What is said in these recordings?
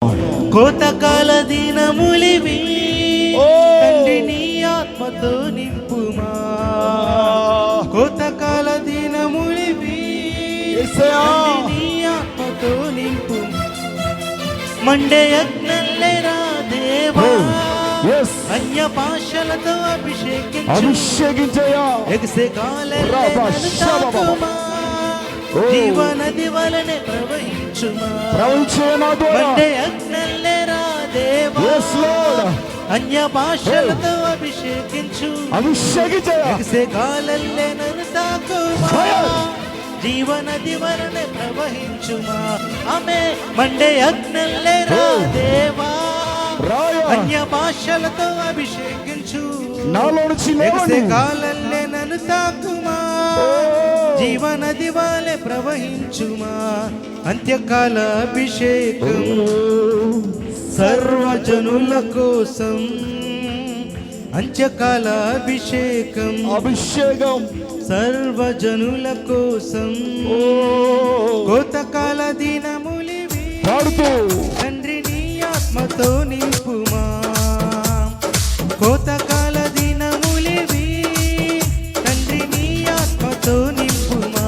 కోతకాల దినములివి తండ్రి నీ ఆత్మతో నింపుమా. కోతకాల దినములివి తండ్రి నీ ఆత్మతో నింపు. మండే యజ్ఞంలేరా దేవా అన్య భాషలతో అభిషేకించయా. ఎగసే కాలమా జీవనది వలనే ప్రవహించుమా. మండే యజ్ఞంలేరా దేవా అన్య భాషలతో అభిషేకించు. ఎగసే కాలల్లే నన్ను తాకుమా జీవనది వలనే ప్రవహించుమా. ఆమె మండే యజ్ఞంలేరా దేవా అన్య భాషలతో అభిషేకించు. ఎగసే కాలల్లే నన్ను తాకుమా జీవనది వలె ప్రవహించుమా. అంత్యకాల అభిషేకం సర్వజనుల కోసం. అంత్యకాల అభిషేకం సర్వజనుల కోసం. కోతకాల దినములివి తండ్రి నీ ఆత్మతో నింపుమా. కోతకాల దినములివి తండ్రి నీ ఆత్మతో నింపుమా.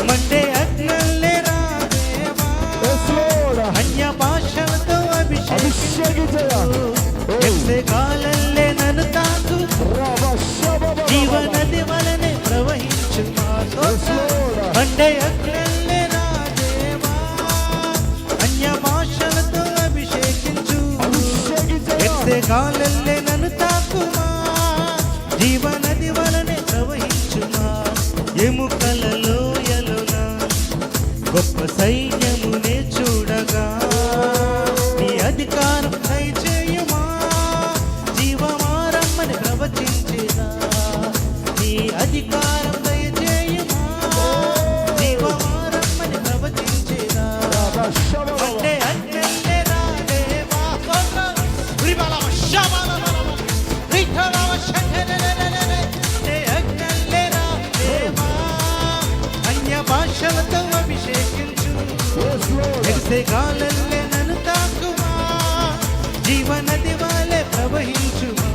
మండే యజ్ఞంలేరా దేవా అన్య భాషలతో అభిషేకించు. ఎగసే కాలల్లే నన్ను తాకు జీవనది వలనే ప్రవహించుమా. మండే యజ్ఞంలేరా దేవా అన్య భాషలతో అభిషేకించు. ఎగసే కాలల్లే నన్ను తాకుమా జీవనది వలనే ప్రవహించుమా. ఎముకల లోయలోన గొప్ప సైన్యమునే చూడగా నీ అధికారం దయచేయుమా. జీవమారమ్మని ప్రవచించేదా నీ అధికారం దయచేయుమా. జీవమారమ్మని ప్రవచించేదా. మండే యజ్ఞంలేరా దేవా అన్య భాషలతో అభిషేకించు. ఎగసే కాలల్లే నన్ను తాకుమా జీవనది వలె ప్రవహించుమా.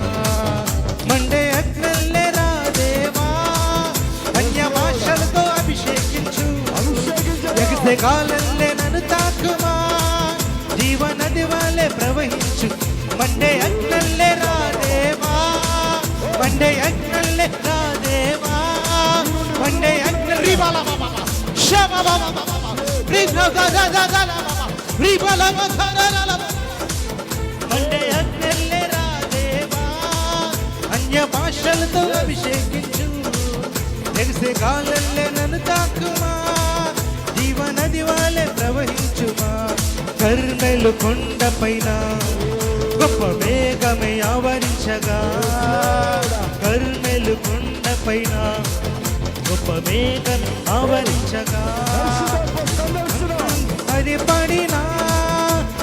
మండే యజ్ఞంలేరా దేవా అన్య భాషలతో అభిషేకించు. ఎగసే కాలల్లే నన్ను తాకుమా జీవనది వలె ప్రవహించు. మండే యజ్ఞంలేరా దేవా మండే యజ్ఞంలేరా దేవా మండే మండే యజ్ఞంలేరా దేవా అన్య భాషలతో అభిషేకించు. ఎగసే కాలల్లే నన్ను తాకుమా జీవనది వలె ప్రవహించుమా. కర్మెలు కొండపైన గొప్ప మేఘమే ఆవరించగా. కర్మెలు కొండపైన గొప్ప మేఘం ఆవరించగా. అది పడినా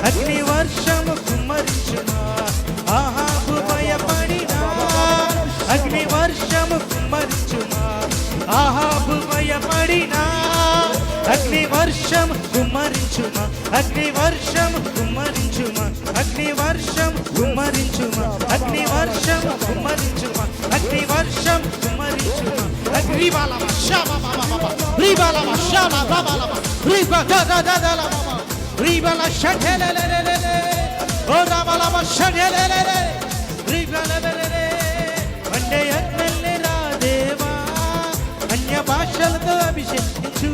అగ్ని వర్షము కుమ్మరించుమా. ఆహాబు భయపడినా అగ్ని వర్షము కుమ్మరించుమా. ఆహాబు భయపడినా అగ్ని వర్షం కుమ్మరించుమా. అగ్ని వర్షం కుమ్మరించుమా. అగ్ని వర్షం కుమ్మరించుమా. అగ్ని వర్షం కుమ్మరించుమా. అగ్ని వర్షం కుమ్మరించుమా. అగ్ని బాలమ షాబా రిబాలమ షాబా బాలమ రిబా దదదదలమ రిబాల షఠెలెలెలెలె ఓ రాబలమ షఠెలెలెలె రిబాలెలెలె. మండే యజ్ఞంలేరా దేవా అన్య భాషలతో అభిషేకించు.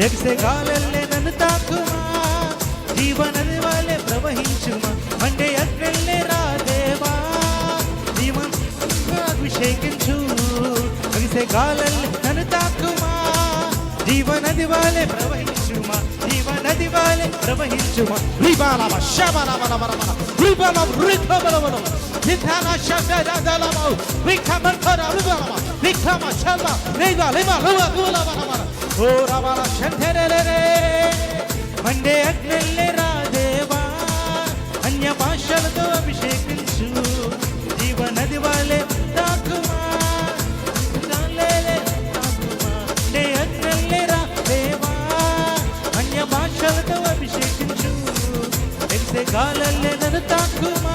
ఎగసే కాలల్లే నన్ను తాకుమా జీవనది వలె ప్రవహించుమా. మండే యజ్ఞంలేరా దేవా జీవన అభిషేకించు. ఎగసే కాలల్లే నన్ను తాకుమా జీవనది వలె ప్రవహించుమా. జీవనది వలె ప్రవహించుమా. రిబాలమ షబలబలబలబల రిబాలమ రిఖబలబల నిధాన షబదదలమ రిఖమర్ఖర రిబాలమ రిఖమ షబ రిబాలమ రిబాలబలబల ఓ రాబల షంఠెలెలె. మండే యజ్ఞంలేరా దేవా అన్య భాషలతో అభిషేకించు. జీవనది వలె తాకుమా మండే యజ్ఞంలేరా దేవా అన్య భాషలతో అభిషేకించు. ಬಿಸೆ ಗಾಲಲ್ಲೇ ನನ್ನ ತಾಕುಮ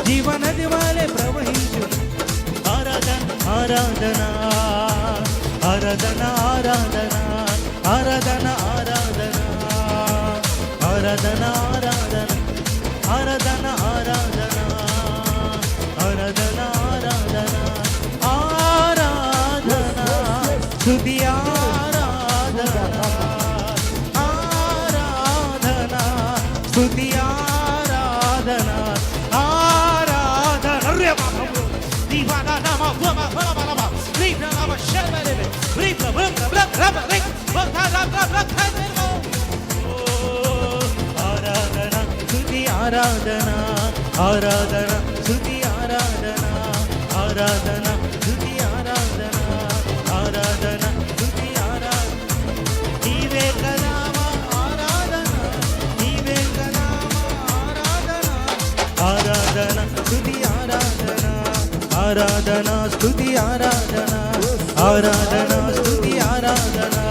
ಜೀವನದಿ ವಾಲೆ ಪ್ರವಹಿಸು ಆರಾಧನಾ ಆರಾಧನಾ ಆರಾಧನಾ ಆರಾಧನಾ ಆರಾಧನಾ ಆರಾಧನಾ ಆರಾಧನಾ ಆರಾಧನಾ ಆರಾಧನಾ ಆರಾಧನಾ ಆರಾಧನಾ ಆರಾಧನಾ ಸ್ತುತಿ ಆರಾಧನಾ ಆರಾಧನಾ ಸ್ತುತಿ ಆರಾಧನಾ ಆರಾಧನಾ ದಿವಾನ ನಮ ವಮ ವಮ ವಮ ರೀತ ನಮ ಶಬರೆ ರೀತ ವಮ ಬ್ಲಕ್ ರಬ ರಿಕ್ ವಮ ರಬ ಬ್ಲಕ್ ಹದೆಮೋ ಆರಾಧನಾ ಸ್ತುತಿ ಆರಾಧನಾ ಆರಾಧನಾ ಸ್ತುತಿ ಆರಾಧನಾ ಆರಾಧನಾ ಸ್ತುತಿ ಆರಾಧನಾ ಆರಾಧನಾ ಸ್ತುತಿ ಆರಾಧನಾ ನೀವೇ ಕಲಾಮ ಆರಾಧನಾ ನೀವೇ ಕಲಾಮ ಆರಾಧನಾ ಆರಾಧನಾ ಸ್ತುತಿ ಆರಾಧನಾ ಆರಾಧನಾ ಸ್ತುತಿ ಆರಾಧನಾ ಆರಾಧನಾ ಸ್ತುತಿ ಆರಾಧನಾ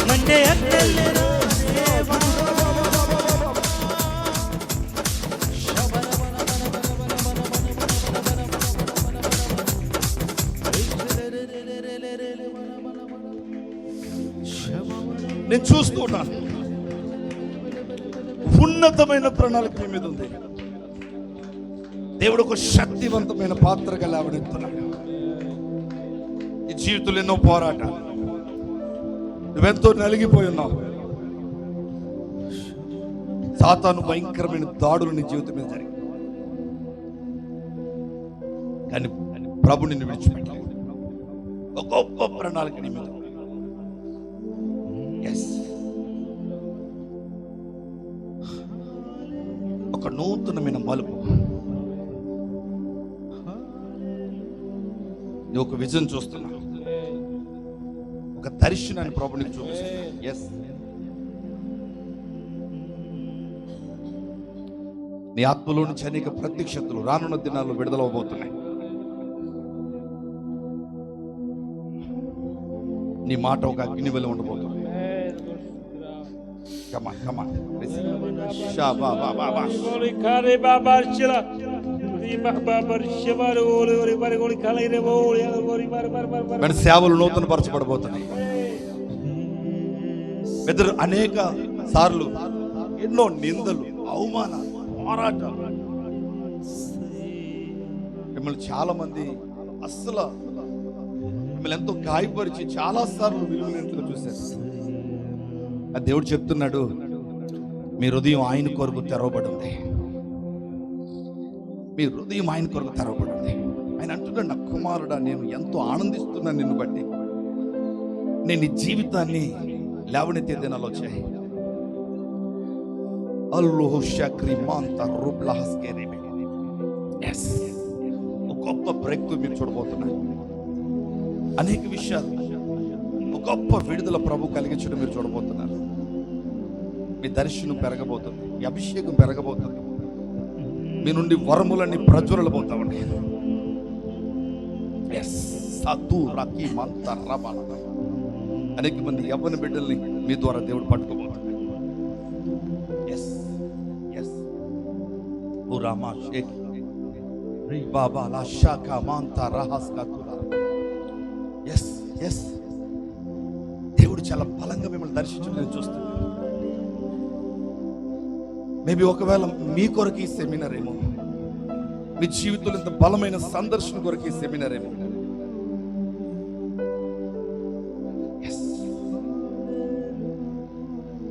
ಮಂಡೆಯಲ್ಲೆಲ್ಲರೂ ದೇವ నేను చూస్తూ ఉన్నాను ఉన్నతమైన ప్రణాళిక మీ మీద ఉంది. దేవుడు ఒక శక్తివంతమైన పాత్రగా లేవనెత్తున్నాడు. ఈ జీవితంలో ఎన్నో పోరాటాలు, నువ్వెంతో నలిగిపోయి ఉన్నావు. సాతాను భయంకరమైన దాడులు నీ జీవితం మీద జరిగి, కానీ ప్రభు నిన్ను విడిచిపెట్టలేదు. ఒక గొప్ప ప్రణాళిక నీ మీద. ఒక నూతనమైన మలుపు, నువ్వు ఒక విజన్ చూస్తున్నావు, ఒక దర్శనాన్ని ప్రభు నీకు చూపిస్తున్నాడు. ఎస్, నీ ఆత్మలో నుంచి అనేక ప్రత్యక్షతలు రానున్న దినాల్లో విడుదలవబోతున్నాయి. నీ మాట ఒక అగ్ని వలె ఉండబోతుంది. Come on, come on. Shaba baba baba. Goli kare baba shila. Rima baba shivaru ori ori goli kale re ori ori bar bar bar bar. మన సేవలు నూతన పరచబడబోతున్నాయి. ఎదురు అనేక సార్లు ఎన్నో నిందలు, అవమానాలు, పోరాటాలు, మిమ్మల్ని చాలా మంది అస్సలు మిమ్మల్ని ఎంతో గాయపరిచి చాలా సార్లు విలువైనట్టుగా చూశారు. ఆ దేవుడు చెప్తున్నాడు, మీ హృదయం ఆయన కొరకు తెరవబడి ఉంది. మీ హృదయం ఆయన కొరకు తెరవబడి ఉంది. ఆయన అంటున్నాడు, నా కుమారుడా, నేను ఎంతో ఆనందిస్తున్నాను నిన్ను బట్టి. నేను ఈ జీవితాన్ని లేవనెత్తే దినాలు వచ్చాయి. ఒక గొప్ప బ్రేక్ తో మీరు చూడబోతున్నారు. అనేక విషయాలు, ఒక గొప్ప విడుదల ప్రభు కలిగించడం మీరు చూడబోతున్నారు. మీ దర్శనం పెరగబోతుంది, మీ అభిషేకం పెరగబోతుంది. మీ నుండి వరములన్నీ ప్రజ్వలబోతా ఉన్నాయి. అనేక మంది యవ్వన బిడ్డల్ని మీ ద్వారా దేవుడు పట్టుకోబోతున్నాడు. దేవుడు చాలా బలంగా మిమ్మల్ని దర్శించడం నేను చూస్తున్నాను. మేబీ ఒకవేళ మీ కొరకు ఈ సెమినార్ ఏమో, మీ జీవితంలో ఇంత బలమైన సందర్శన కొరకు ఈ సెమినార్ ఏమో.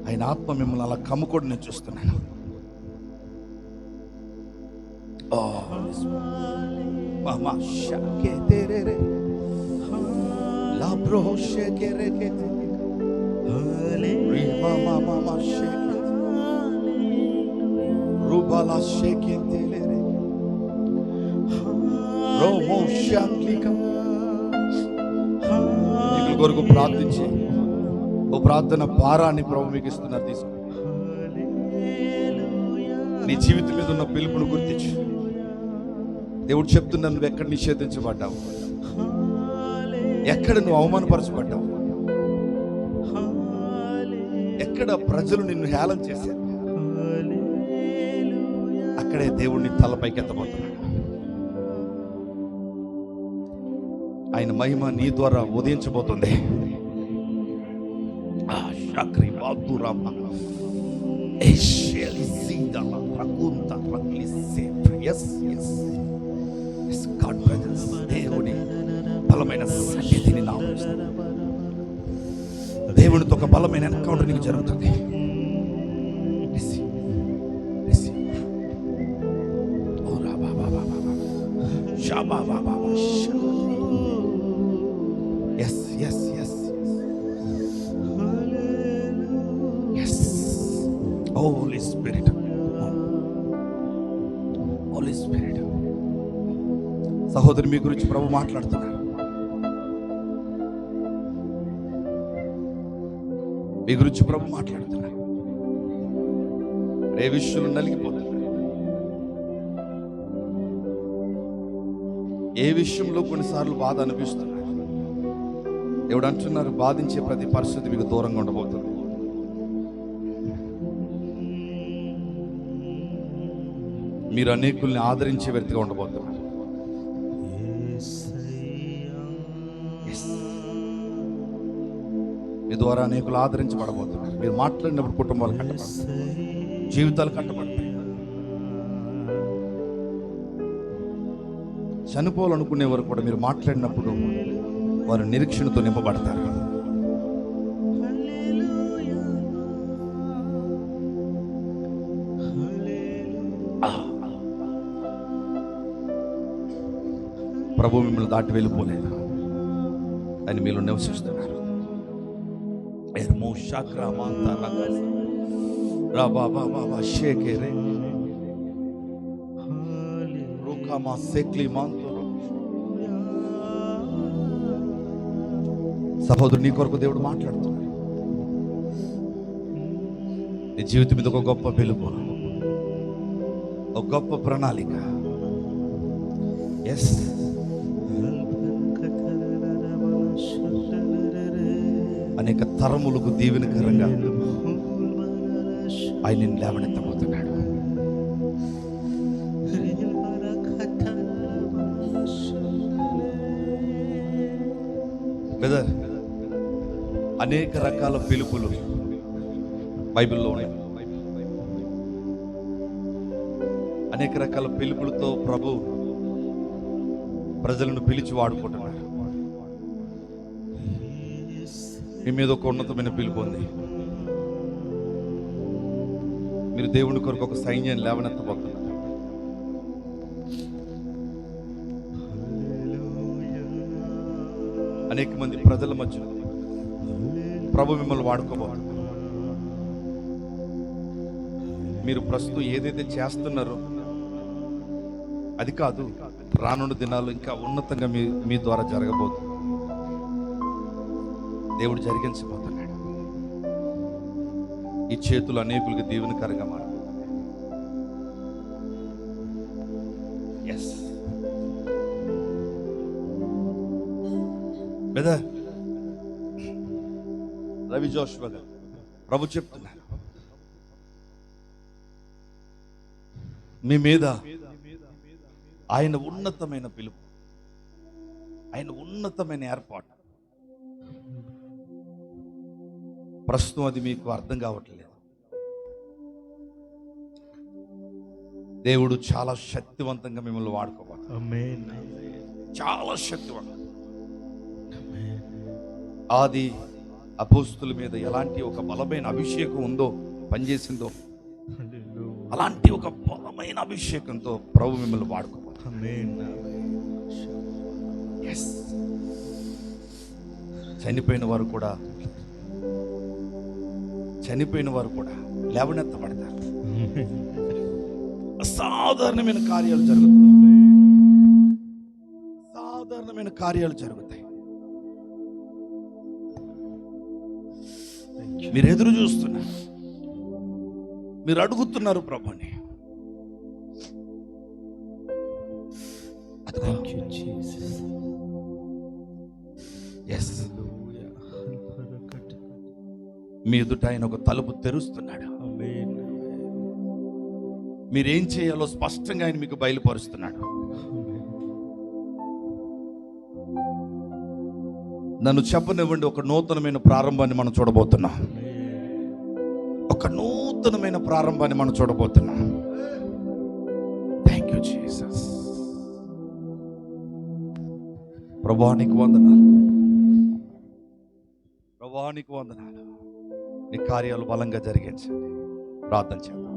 ఆయన ఆత్మ మిమ్మల్ని అలా కమ్ముకోవడం నేను చూస్తున్నాను. కొరకు ప్రార్థించి ఓ ప్రార్థన భారాన్ని ప్రభు మీకు ఇస్తున్నారు. తీసుకో, నీ జీవితం మీద ఉన్న పిలుపును గుర్తించు. దేవుడు చెప్తున్నా, నువ్వు ఎక్కడ నిషేధించబడ్డావు, ఎక్కడ నువ్వు అవమానపరచబడ్డావు, ఎక్కడ ప్రజలు నిన్ను హేళన చేశారు, అక్కడే దేవుణ్ణి తలపైకి ఎత్తబోతున్నాడు. ఆయన మహిమ నీ ద్వారా ఉదయించబోతుంది. దేవుని బలమైన సన్నిధిని నా దేవునితో ఒక బలమైన ఎన్కౌంటర్ నీకు జరుగుతుంది. Holy Spirit, Holy Spirit. సహోదరి, మీ గురించి ప్రభు మాట్లాడుతున్నారు. మీ గురించి ప్రభు మాట్లాడుతున్నారు. ఏ విషయంలో నలిగిపోతున్నారు, ఏ విషయంలో కొన్నిసార్లు బాధ అనిపిస్తున్నారు. దేవుడు అంటున్నారు, బాధించే ప్రతి పరిస్థితి మీకు దూరంగా ఉండబోతుంది. మీరు అనేకుల్ని ఆదరించే వ్యక్తిగా ఉండబోతున్నారు. మీ ద్వారా అనేకులు ఆదరించబడబోతున్నారు. మీరు మాట్లాడినప్పుడు కుటుంబాలు కట్టబడతాయి, జీవితాలు కట్టబడతాయి. చనిపోవాలనుకునే వారు కూడా మీరు మాట్లాడినప్పుడు వారు నిరీక్షణతో నింపబడతారు. ప్రభు మిమ్మల్ని దాటి వెళ్ళిపోలేదు, ఆయన మీలో నివసిస్తున్నారు. సహోదరు, నీ కొరకు దేవుడు మాట్లాడుతున్నాడు. నీ జీవితం మీద ఒక గొప్ప వెలుగు, ఒక గొప్ప ప్రణాళిక. ఎస్, అనేక తరములకు దీవెనకరంగా ఆయన లేవనెత్తబోతున్నాడు. బ్రదర్, అనేక రకాల పిలుపులు బైబిల్లో ఉన్నాయి. అనేక రకాల పిలుపులతో ప్రభు ప్రజలను పిలిచి వాడుకుంటున్నారు. మీ మీద ఒక ఉన్నతమైన పిలుపు ఉంది. మీరు దేవుని కొరకు ఒక సైన్యాన్ని లేవనెత్తబోతున్నారు. అనేక మంది ప్రజల మధ్య ప్రభు మిమ్మల్ని వాడుకోబోతున్నారు. మీరు ప్రస్తుతం ఏదైతే చేస్తున్నారో అది కాదు, రానున్న దినాలు ఇంకా ఉన్నతంగా మీ ద్వారా జరగబోతుంది. దేవుడు జరిగించబోతున్నాడు. ఈ చేతులు అనేకులకి దీవెనకరంగా మారబోతున్నాయి. ఎస్ బ్రదర్ రవి జోషువా గారు, ప్రభు చెప్తున్నారు, మీ మీద ఆయన ఉన్నతమైన పిలుపు, ఆయన ఉన్నతమైన ఏర్పాటు. ప్రస్తుతం అది మీకు అర్థం కావట్లేదు. దేవుడు చాలా శక్తివంతంగా మిమ్మల్ని వాడుకోవాలి. చాలా శక్తివంతం. ఆది అపోస్తుల మీద ఎలాంటి ఒక బలమైన అభిషేకం ఉందో, పనిచేసిందో, అలాంటి ఒక బలమైన అభిషేకంతో ప్రభు మిమ్మల్ని వాడుకోవాలి. చనిపోయిన వారు కూడా లేవనెత్తబడతారు. సాధారణమైన కార్యాలు జరుగుతాయి. సాధారణమైన కార్యాలు జరుగుతాయి. మీరు ఎదురు చూస్తున్నారు, మీరు అడుగుతున్నారు ప్రభుని. మీ ఎదుట ఆయన ఒక తలుపు తెరుస్తున్నాడు. మీరేం చేయాలో స్పష్టంగా ఆయన మీకు బయలుపరుస్తున్నాడు. నన్ను చెప్పనివ్వండి, ఒక నూతనమైన ప్రారంభాన్ని మనం చూడబోతున్నాం. ఒక నూతనమైన ప్రారంభాన్ని మనం చూడబోతున్నాం. Thank you Jesus. ప్రభువానికి వందనాలు, ప్రభువానికి వందనాలు. నీ కార్యాలు బలంగా జరిగించండి. ప్రార్థన చేద్దాం.